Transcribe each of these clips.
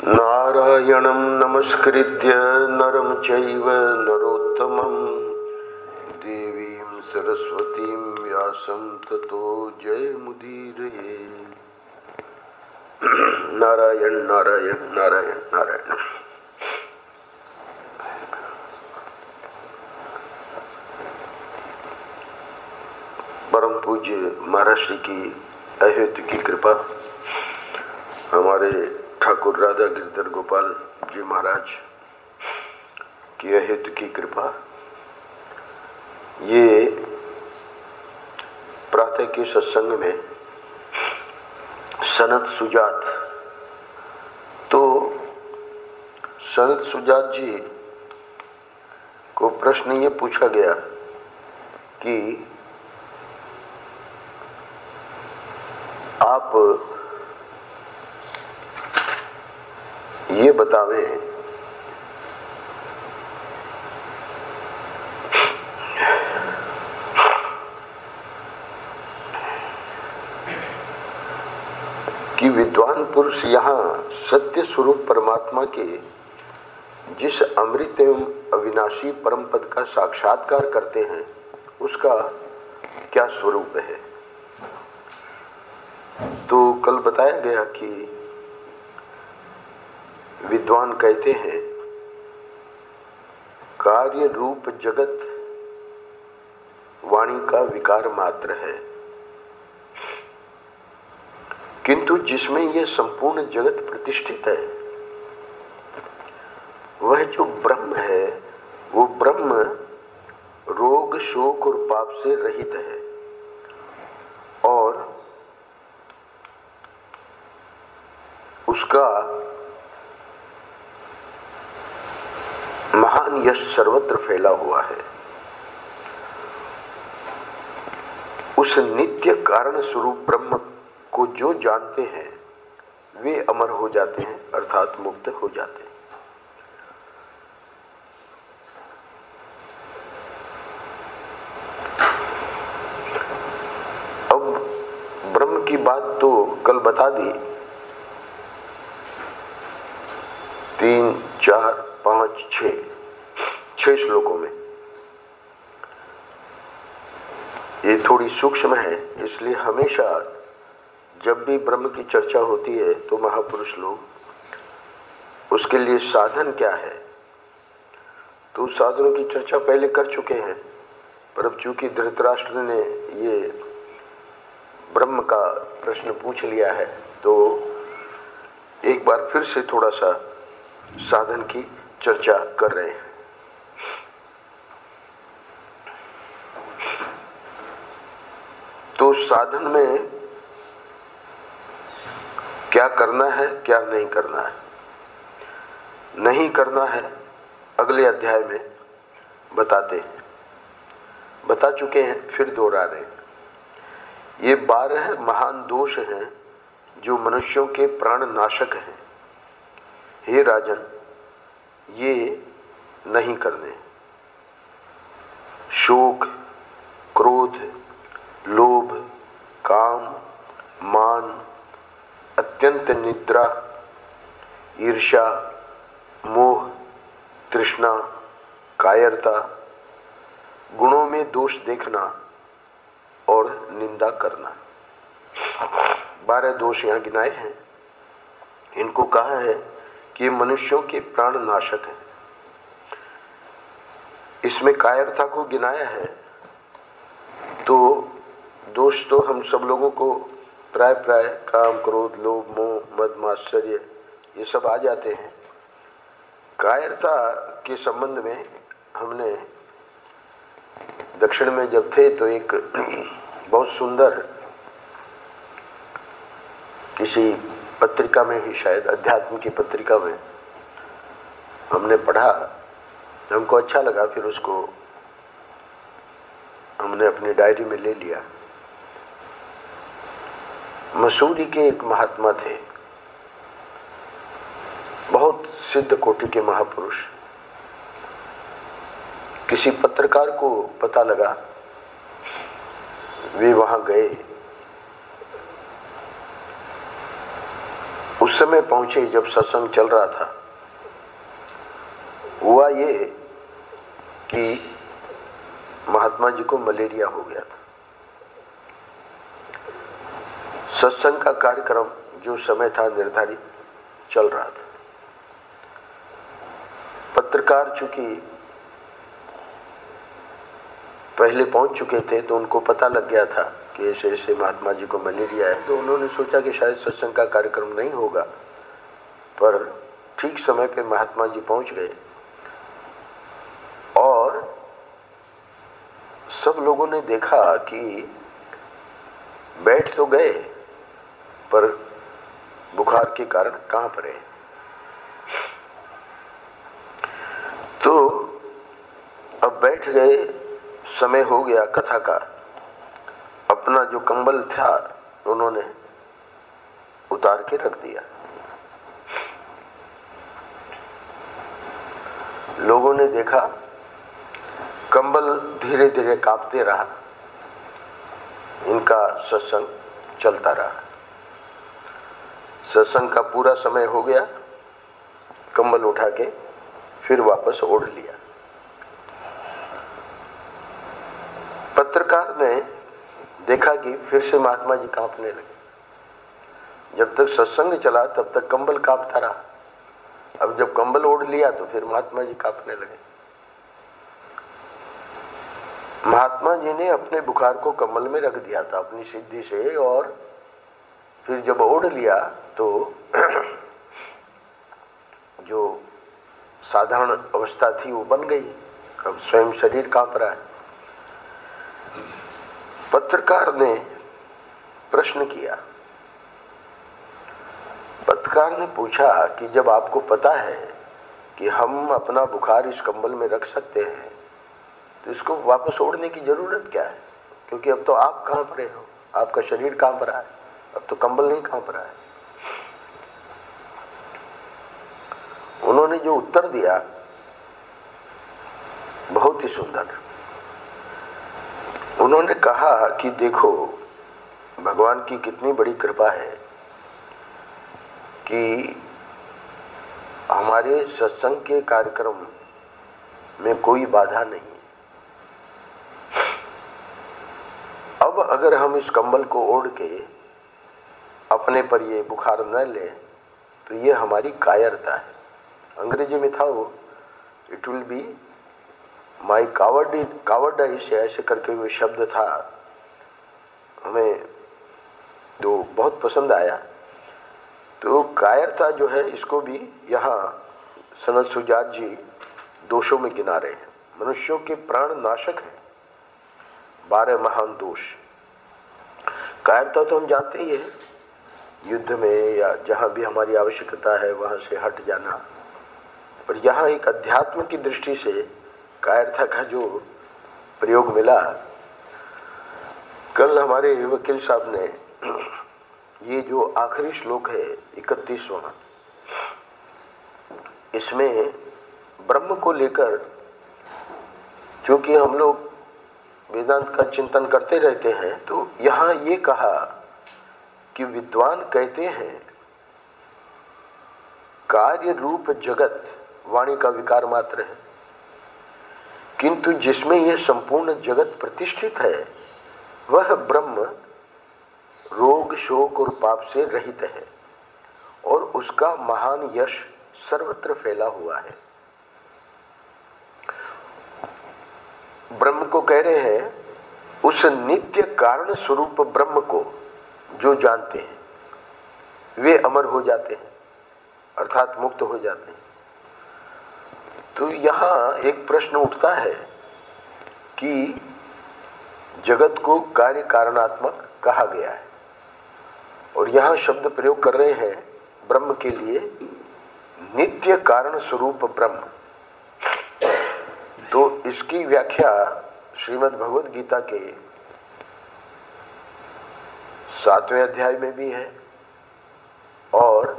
नारायणं नमस्कृत्य नरं चैव नरोत्तमं देवीं सरस्वतीं व्यासं ततो जयमुदीरये। नारायण नारायण नारायण नारायण। परम पूज्य महाराज श्री की अहेतु की कृपा, हमारे ठाकुर राधा गिरधर गोपाल जी महाराज की अहेतु की कृपा, ये प्रातः के सत्संग में सनत सुजात, तो सनत सुजात जी को प्रश्न ये पूछा गया कि आप ये बतावें कि विद्वान पुरुष यहाँ सत्य स्वरूप परमात्मा के जिस अमृत एवं अविनाशी परम पद का साक्षात्कार करते हैं, उसका क्या स्वरूप है। तो कल बताया गया कि विद्वान कहते हैं कार्य रूप जगत वाणी का विकार मात्र है, किंतु जिसमें यह संपूर्ण जगत प्रतिष्ठित है वह जो ब्रह्म है, वो ब्रह्म रोग शोक और पाप से रहित है और उसका महान यश सर्वत्र फैला हुआ है। उस नित्य कारण स्वरूप ब्रह्म को जो जानते हैं वे अमर हो जाते हैं, अर्थात मुक्त हो जाते हैं। अब ब्रह्म की बात तो कल बता दी, 3, 4, 5, 6 श्लोकों में। ये थोड़ी सूक्ष्म है, इसलिए हमेशा जब भी ब्रह्म की चर्चा होती है तो महापुरुष लोग उसके लिए साधन क्या है, तो साधनों की चर्चा पहले कर चुके हैं। पर अब चूंकि धृतराष्ट्र ने ये ब्रह्म का प्रश्न पूछ लिया है, तो एक बार फिर से थोड़ा सा साधन की चर्चा कर रहे हैं। तो साधन में क्या करना है, क्या नहीं करना है, नहीं करना है अगले अध्याय में बताते हैं, बता चुके हैं, फिर दोहरा रहे हैं। ये 12 महान दोष हैं जो मनुष्यों के प्राण नाशक हैं। हे राजन, ये नहीं करने। शोक, क्रोध, लोभ, काम, मान, अत्यंत निद्रा, ईर्ष्या, मोह, तृष्णा, कायरता, गुणों में दोष देखना और निंदा करना। 12 दोष यहाँ गिनाए हैं। इनको कहा है कि मनुष्यों के प्राण नाशक है। इसमें कायरता को गिनाया है, तो दोष तो हम सब लोगों को प्राय काम, क्रोध, लोभ, मोह, मद, मात्सर्य ये सब आ जाते हैं। कायरता के संबंध में हमने दक्षिण में जब थे तो एक बहुत सुंदर किसी पत्रिका में ही, शायद अध्यात्म की पत्रिका में हमने पढ़ा, हमको अच्छा लगा, फिर उसको हमने अपनी डायरी में ले लिया। मसूरी के एक महात्मा थे, बहुत सिद्ध कोटि के महापुरुष। किसी पत्रकार को पता लगा, वे वहां गए उस समय पहुंचे जब सत्संग चल रहा था। हुआ ये कि महात्मा जी को मलेरिया हो गया था। सत्संग का कार्यक्रम जो समय था निर्धारित चल रहा था। पत्रकार चूंकि पहले पहुंच चुके थे तो उनको पता लग गया था कि ऐसे ऐसे महात्मा जी को मलेरिया है, तो उन्होंने सोचा कि शायद सत्संग का कार्यक्रम नहीं होगा, पर ठीक समय पे महात्मा जी पहुंच गए और सब लोगों ने देखा कि बैठ तो गए पर बुखार के कारण कांप रहे। तो अब बैठ गए, समय हो गया कथा का। अपना जो कंबल था उन्होंने उतार के रख दिया। लोगों ने देखा कंबल धीरे धीरे कांपते रहा, इनका सत्संग चलता रहा। सत्संग का पूरा समय हो गया, कंबल उठा के फिर वापस ओढ़ लिया। पत्रकार ने देखा कि फिर से महात्मा जी कांपने लगे। जब तक सत्संग चला तब तक कंबल कांपता रहा, अब जब कंबल ओढ़ लिया तो फिर महात्मा जी कांपने लगे। महात्मा जी ने अपने बुखार को कंबल में रख दिया था अपनी सिद्धि से, और फिर जब ओढ़ लिया तो जो साधारण अवस्था थी वो बन गई। अब स्वयं शरीर कांप रहा है। पत्रकार ने प्रश्न किया। पत्रकार ने पूछा कि जब आपको पता है कि हम अपना बुखार इस कंबल में रख सकते हैं तो इसको वापस ओढ़ने की जरूरत क्या है, क्योंकि अब तो आप कांप रहे हो, आपका शरीर कांप रहा है, अब तो कंबल नहीं कांप रहा है। उन्होंने जो उत्तर दिया बहुत ही सुंदर। उन्होंने कहा कि देखो भगवान की कितनी बड़ी कृपा है कि हमारे सत्संग के कार्यक्रम में कोई बाधा नहीं। अब अगर हम इस कंबल को ओढ़ के अपने पर ये बुखार न लें तो ये हमारी कायरता है। अंग्रेजी में था वो, इट विल बी माई कावर्डाइस, ऐसे करके वो शब्द था। हमें तो बहुत पसंद आया। तो कायरता जो है इसको भी यहाँ सनत सुजात जी दोषों में गिना रहे हैं। मनुष्यों के प्राण नाशक है 12 महान दोष। कायरता तो हम जानते ही है, युद्ध में या जहाँ भी हमारी आवश्यकता है वहाँ से हट जाना। पर यहाँ एक अध्यात्म की दृष्टि से कायरता का जो प्रयोग मिला, कल हमारे वकील साहब ने ये जो आखिरी श्लोक है 31वां, इसमें ब्रह्म को लेकर, क्योंकि हम लोग वेदांत का चिंतन करते रहते हैं, तो यहाँ ये कहा कि विद्वान कहते हैं कार्य रूप जगत वाणी का विकार मात्र है, किंतु जिसमें यह संपूर्ण जगत प्रतिष्ठित है वह ब्रह्म रोग शोक और पाप से रहित है और उसका महान यश सर्वत्र फैला हुआ है। ब्रह्म को कह रहे हैं, उस नित्य कारण स्वरूप ब्रह्म को जो जानते हैं वे अमर हो जाते हैं, अर्थात मुक्त हो जाते हैं। तो यहाँ एक प्रश्न उठता है कि जगत को कार्य कारणात्मक कहा गया है और यहाँ शब्द प्रयोग कर रहे हैं ब्रह्म के लिए, नित्य कारण स्वरूप ब्रह्म। तो इसकी व्याख्या श्रीमद् भगवद गीता के 7वें अध्याय में भी है और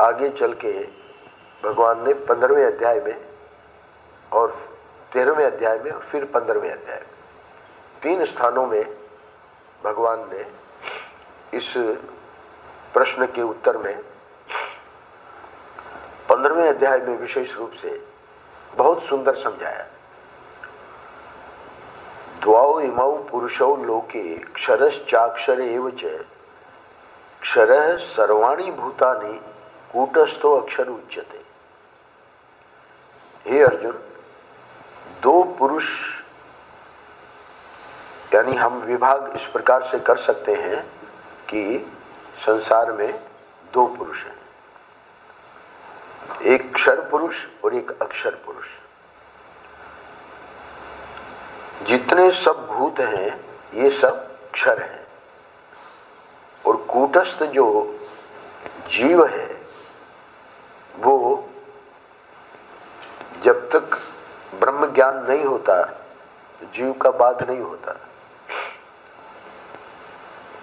आगे चल के भगवान ने 15वें अध्याय में और 13वें अध्याय में और फिर 15वें अध्याय में, 3 स्थानों में भगवान ने इस प्रश्न के उत्तर में 15वें अध्याय में विशेष रूप से बहुत सुंदर समझाया। द्वौ इमौ पुरुषौ लोके क्षरश्चाक्षर एव च क्षरः सर्वाणि भूतानि कूटस्थो अक्षर उच्यते। हे अर्जुन, दो पुरुष, यानी हम विभाग इस प्रकार से कर सकते हैं कि संसार में दो पुरुष हैं, एक क्षर पुरुष और एक अक्षर पुरुष। जितने सब भूत हैं ये सब क्षर हैं, और कूटस्थ जो जीव है वो जब तक ब्रह्म ज्ञान नहीं होता जीव का बाध नहीं होता,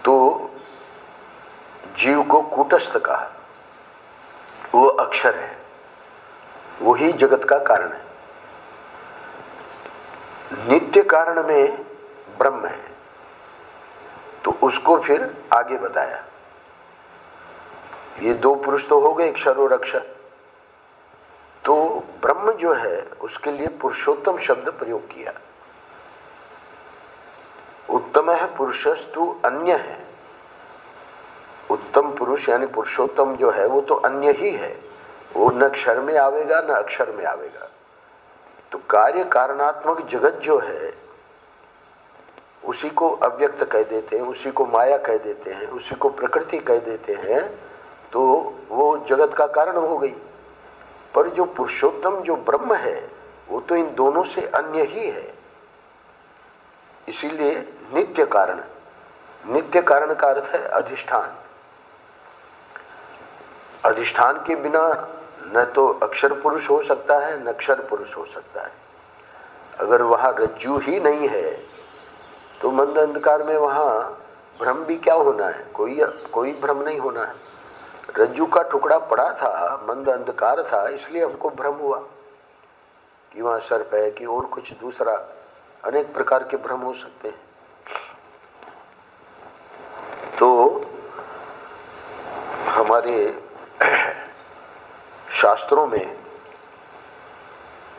तो जीव को कूटस्थ कहा। वो अक्षर है, वही जगत का कारण है। नित्य कारण में ब्रह्म है, तो उसको फिर आगे बताया। ये दो पुरुष तो हो गए, क्षर और अक्षर। तो ब्रह्म जो है उसके लिए पुरुषोत्तम शब्द प्रयोग किया। उत्तम है पुरुषस्तु अन्य है। उत्तम पुरुष यानी पुरुषोत्तम जो है वो तो अन्य ही है, वो न क्षर में आवेगा न अक्षर में आवेगा। तो कार्य कारणात्मक जगत जो है उसी को अव्यक्त कह देते हैं, उसी को माया कह देते हैं, उसी को प्रकृति कह देते हैं, तो वो जगत का कारण हो गई। पर जो पुरुषोत्तम जो ब्रह्म है वो तो इन दोनों से अन्य ही है। इसीलिए नित्य कारण, नित्य कारण का अर्थ है अधिष्ठान। अधिष्ठान के बिना न तो अक्षर पुरुष हो सकता है न क्षर पुरुष हो सकता है। अगर वहां रज्जु ही नहीं है तो मंद अंधकार में वहां भ्रम भी क्या होना है, कोई भ्रम नहीं होना है। रज्जु का टुकड़ा पड़ा था, मंद अंधकार था, इसलिए हमको भ्रम हुआ कि वहां सर्प है कि और कुछ दूसरा, अनेक प्रकार के भ्रम हो सकते हैं। तो हमारे शास्त्रों में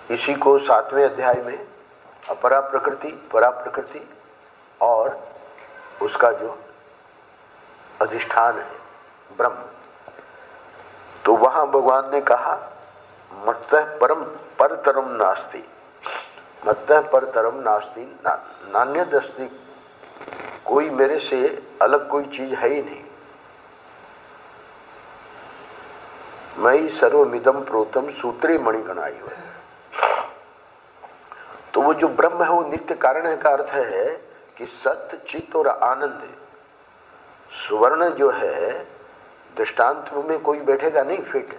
इसी को 7वें अध्याय में अपरा प्रकृति, परा प्रकृति और उसका जो अधिष्ठान है ब्रह्म, तो वहां भगवान ने कहा मत्तः परम परतरम नास्ति, मत्तः परतरम नास्ति नान्यदस्ति, कोई मेरे से अलग कोई चीज है ही नहीं। मयि सर्वमिदं प्रोतम सूत्रे मणिगणाय। तो वो जो ब्रह्म है वो नित्य कारण है का अर्थ है कि सत्य, चित्त और आनंद है। सुवर्ण जो है दृष्टांत में कोई बैठेगा नहीं फिट,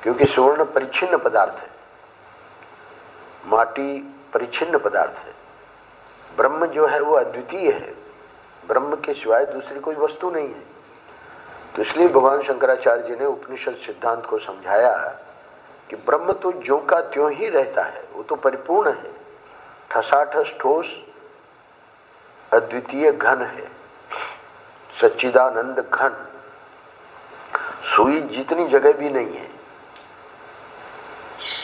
क्योंकि सुवर्ण परिच्छिन्न पदार्थ है, माटी परिच्छिन्न पदार्थ है। ब्रह्म जो है वो अद्वितीय है, ब्रह्म के सिवाय दूसरी कोई वस्तु नहीं है। तो इसलिए भगवान शंकराचार्य जी ने उपनिषद सिद्धांत को समझाया कि ब्रह्म तो ज्यों का त्यों ही रहता है, वो तो परिपूर्ण है, ठसाठस ठोस अद्वितीय घन है, सच्चिदानंद घन, सुई जितनी जगह भी नहीं है।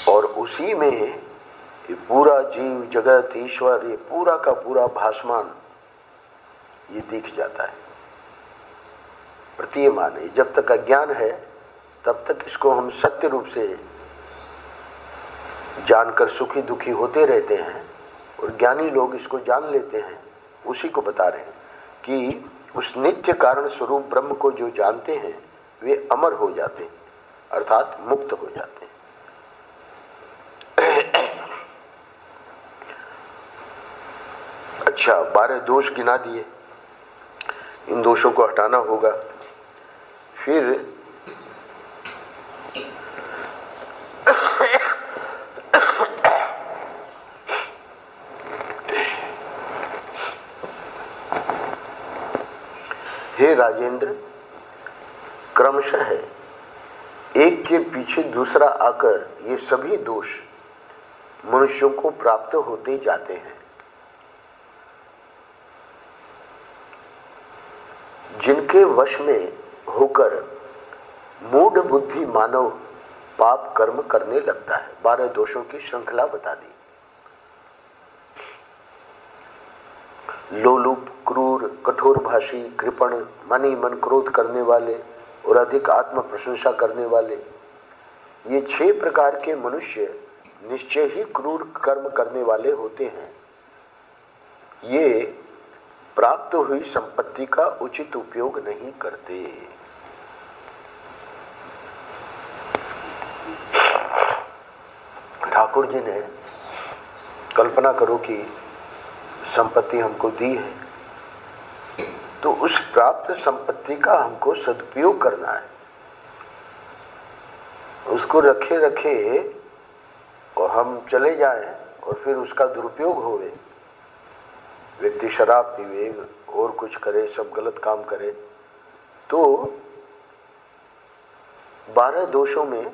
और उसी में ये पूरा जीव जगत ईश्वर ये पूरा का पूरा भासमान ये दिख जाता है, प्रतीयमान है। जब तक अज्ञान है तब तक इसको हम सत्य रूप से जानकर सुखी दुखी होते रहते हैं, और ज्ञानी लोग इसको जान लेते हैं। उसी को बता रहे हैं कि उस नित्य कारण स्वरूप ब्रह्म को जो जानते हैं वे अमर हो जाते हैं, अर्थात मुक्त हो जाते हैं। अच्छा, 12 दोष गिना दिए, इन दोषों को हटाना होगा। फिर हे राजेंद्र, क्रमशः एक के पीछे दूसरा आकर ये सभी दोष मनुष्यों को प्राप्त होते जाते हैं। जिनके वश में होकर मूढ़ बुद्धि मानव पाप कर्म करने लगता है। 12 दोषों की श्रृंखला बता दी। लोलुप, क्रूर, कठोर भाषी, कृपण, मन ही मन क्रोध करने वाले और अधिक आत्म प्रशंसा करने वाले, ये 6 प्रकार के मनुष्य निश्चय ही क्रूर कर्म करने वाले होते हैं। ये प्राप्त हुई संपत्ति का उचित उपयोग नहीं करते। ठाकुर जी ने, कल्पना करो कि संपत्ति हमको दी है, तो उस प्राप्त संपत्ति का हमको सदुपयोग करना है। उसको रखे रखे और हम चले जाएं और फिर उसका दुरुपयोग होवे, व्यक्ति शराब पीवे और कुछ करे, सब गलत काम करे, तो 12 दोषों में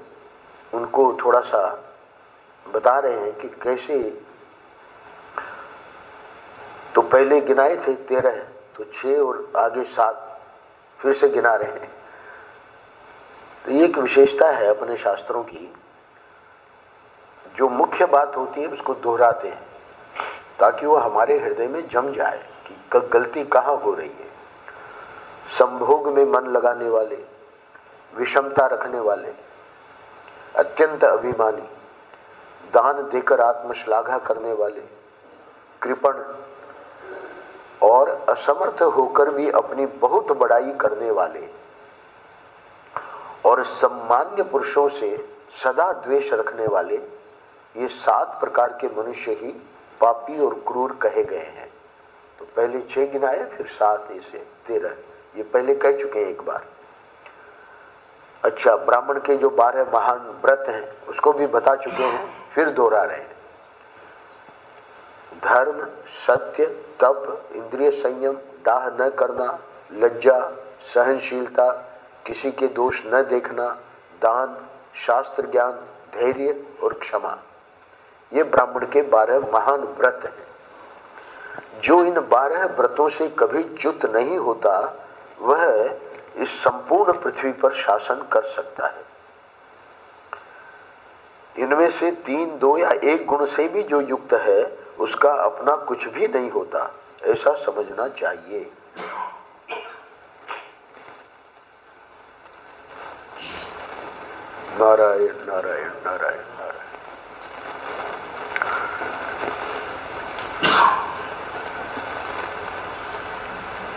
उनको थोड़ा सा बता रहे हैं कि कैसे। तो पहले गिनाए थे 13, तो 6 और आगे 7 फिर से गिना रहे हैं। तो ये एक विशेषता है अपने शास्त्रों की, जो मुख्य बात होती है उसको दोहराते हैं ताकि वो हमारे हृदय में जम जाए कि गलती कहाँ हो रही है। संभोग में मन लगाने वाले, विषमता रखने वाले, अत्यंत अभिमानी, दान देकर आत्मश्लाघा करने वाले, कृपण और असमर्थ होकर भी अपनी बहुत बड़ाई करने वाले और सामान्य पुरुषों से सदा द्वेष रखने वाले, ये 7 प्रकार के मनुष्य ही पापी और क्रूर कहे गए हैं। तो पहले 6 गिनाए, फिर 7 ऐसे 13, ये पहले कह चुके हैं एक बार। अच्छा, ब्राह्मण के जो 12 महान व्रत हैं उसको भी बता चुके हैं, फिर दोहरा रहे हैं। धर्म, सत्य, तप, इंद्रिय संयम, डाह न करना, लज्जा, सहनशीलता, किसी के दोष न देखना, दान, शास्त्र ज्ञान, धैर्य और क्षमा, ये ब्राह्मण के 12 महान व्रत हैं। जो इन 12 व्रतों से कभी च्युत नहीं होता वह इस संपूर्ण पृथ्वी पर शासन कर सकता है। इनमें से 3, 2 या 1 गुण से भी जो युक्त है उसका अपना कुछ भी नहीं होता, ऐसा समझना चाहिए। नारायण नारायण नारायण नारायण।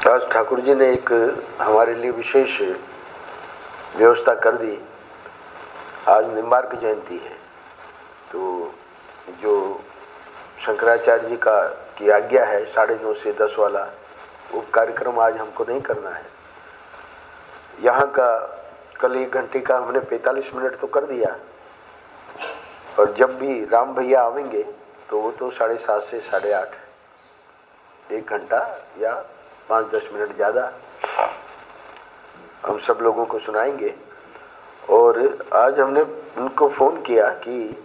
आज ठाकुर जी ने एक हमारे लिए विशेष व्यवस्था कर दी। आज निम्बार्क जयंती है, तो जो शंकराचार्य जी की आज्ञा है 9:30 से 10 वाला, वो कार्यक्रम आज हमको नहीं करना है। यहाँ का कल 1 घंटे का हमने 45 मिनट तो कर दिया, और जब भी राम भैया आवेंगे तो वो तो 7:30 से 8:30, 1 घंटा या 5-10 मिनट ज़्यादा हम सब लोगों को सुनाएंगे। और आज हमने उनको फ़ोन किया कि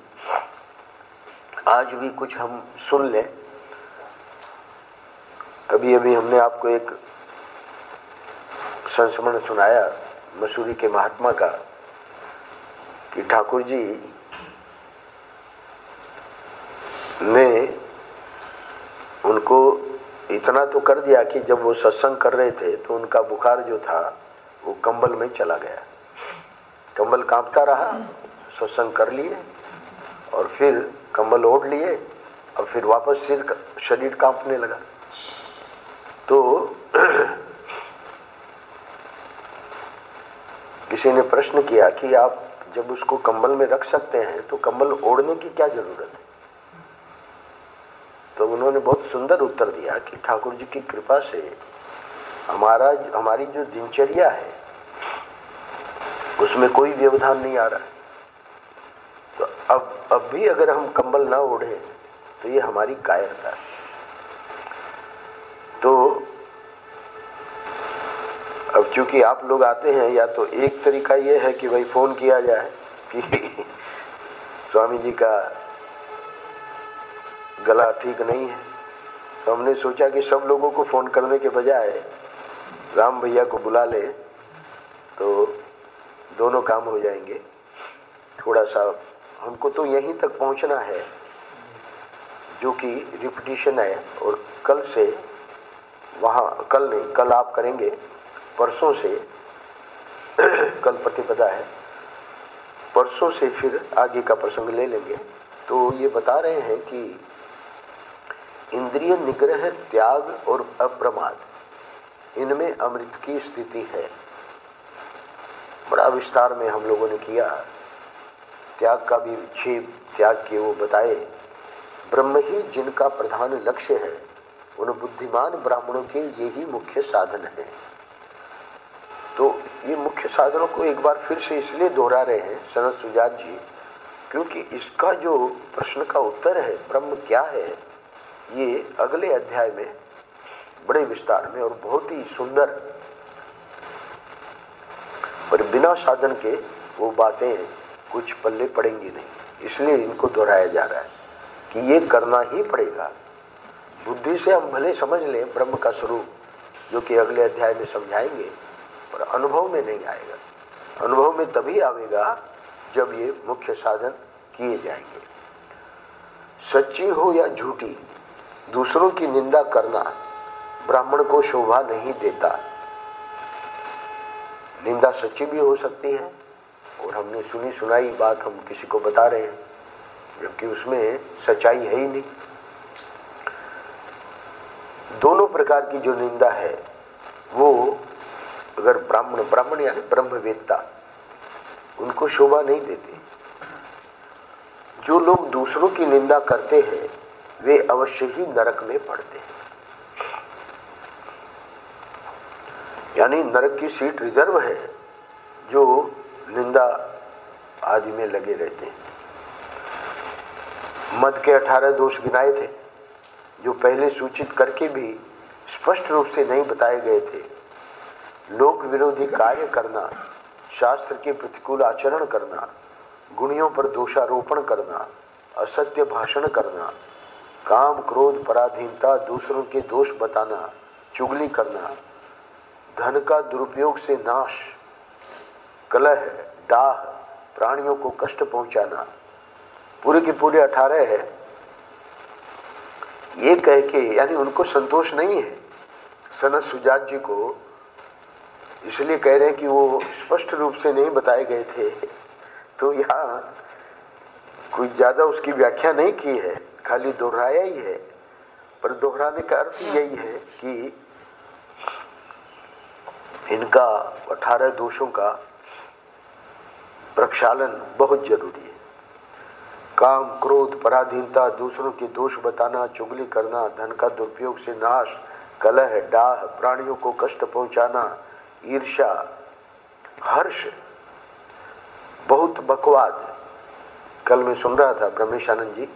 आज भी कुछ हम सुन लें। अभी अभी हमने आपको एक संस्मरण सुनाया मसूरी के महात्मा का, कि ठाकुर जी ने उनको इतना तो कर दिया कि जब वो सत्संग कर रहे थे तो उनका बुखार जो था वो कंबल में चला गया। कंबल कांपता रहा, सत्संग कर लिए और फिर कंबल ओढ़ लिए और फिर वापस शरीर कांपने लगा। तो किसी ने प्रश्न किया कि आप जब उसको कंबल में रख सकते हैं तो कंबल ओढ़ने की क्या जरूरत है? तो उन्होंने बहुत सुंदर उत्तर दिया कि ठाकुर जी की कृपा से हमारी जो दिनचर्या है उसमें कोई व्यवधान नहीं आ रहा है। तो अब भी अगर हम कंबल ना ओढ़े तो ये हमारी कायरता है। तो अब चूंकि आप लोग आते हैं, या तो एक तरीका ये है कि भाई फोन किया जाए कि स्वामी जी का गला ठीक नहीं है, तो हमने सोचा कि सब लोगों को फोन करने के बजाय राम भैया को बुला ले तो दोनों काम हो जाएंगे। थोड़ा सा हमको तो यहीं तक पहुंचना है जो कि रिपीटिशन है, और कल से वहाँ, कल नहीं, कल आप करेंगे, परसों से कल प्रतिपदा है, परसों से फिर आगे का प्रसंग ले लेंगे। तो ये बता रहे हैं कि इंद्रिय निग्रह, त्याग और अप्रमाद, इनमें अमृत की स्थिति है। बड़ा विस्तार में हम लोगों ने किया। त्याग का भी 6 त्याग के वो बताए। ब्रह्म ही जिनका प्रधान लक्ष्य है, उन बुद्धिमान ब्राह्मणों के यही मुख्य साधन है। तो ये मुख्य साधनों को एक बार फिर से इसलिए दोहरा रहे हैं सनत सुजात जी, क्योंकि इसका जो प्रश्न का उत्तर है, ब्रह्म क्या है, ये अगले अध्याय में बड़े विस्तार में और बहुत ही सुंदर, पर बिना साधन के वो बातें कुछ पल्ले पड़ेंगी नहीं। इसलिए इनको दोहराया जा रहा है कि ये करना ही पड़ेगा। बुद्धि से हम भले समझ लें ब्रह्म का स्वरूप, जो कि अगले अध्याय में समझाएंगे, पर अनुभव में नहीं आएगा। अनुभव में तभी आएगा जब ये मुख्य साधन किए जाएंगे। सच्ची हो या झूठी, दूसरों की निंदा करना ब्राह्मण को शोभा नहीं देता। निंदा सच्ची भी हो सकती है, और हमने सुनी सुनाई बात हम किसी को बता रहे हैं, जबकि उसमें सच्चाई है ही नहीं। दोनों प्रकार की जो निंदा है वो अगर ब्राह्मण यानी ब्रह्मवेत्ता, उनको शोभा नहीं देती। जो लोग दूसरों की निंदा करते हैं वे अवश्य ही नरक में पड़ते हैं, यानी नरक की सीट रिजर्व है जो निंदा आदि में लगे रहते हैं। मद के 18 दोष गिनाए थे, जो पहले सूचित करके भी स्पष्ट रूप से नहीं बताए गए थे। लोक विरोधी कार्य करना, शास्त्र के प्रतिकूल आचरण करना, गुणियों पर दोषारोपण करना, असत्य भाषण करना, काम क्रोध पराधीनता, दूसरों के दोष बताना, चुगली करना, धन का दुरुपयोग से नाश, कलह, डाह, प्राणियों को कष्ट पहुंचाना, पूरे के पूरे 18 है। ये कह के, यानी उनको संतोष नहीं है सनत सुजात जी को, इसलिए कह रहे हैं कि वो स्पष्ट रूप से नहीं बताए गए थे। तो यहाँ कोई ज्यादा उसकी व्याख्या नहीं की है, खाली दोहराया ही है। पर दोहराने का अर्थ यही है कि इनका 18 दोषों का प्रक्षालन बहुत जरूरी है। काम क्रोध पराधीनता, दूसरों के दोष बताना, चुगली करना, धन का दुरुपयोग से नाश, कलह, डाह, प्राणियों को कष्ट पहुंचाना, ईर्ष्या, हर्ष, बहुत बकवाद। कल मैं सुन रहा था ब्रह्मेशानंद जी,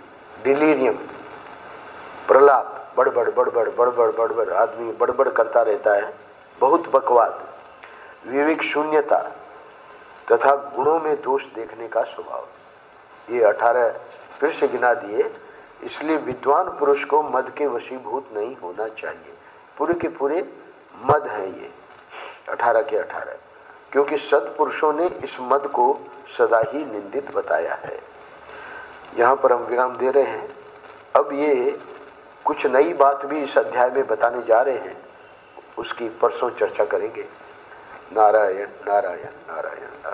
डिलीरियम, प्रलाप, बड़बड़ बड़बड़ बड़बड़ बड़बड़, आदमी बड़बड़ करता रहता है, बहुत बकवाद, विवेक शून्यता तथा गुणों में दोष देखने का स्वभाव। ये 18 फिर से गिना दिए। इसलिए विद्वान पुरुष को मद के वशीभूत नहीं होना चाहिए। पूरे के पूरे मद है ये 18 के 18, क्योंकि सत्पुरुषों ने इस मद को सदा ही निंदित बताया है। यहाँ पर हम विराम दे रहे हैं। अब ये कुछ नई बात भी इस अध्याय में बताने जा रहे हैं, उसकी परसों चर्चा करेंगे। नारायण नारायण नारायण नारायण।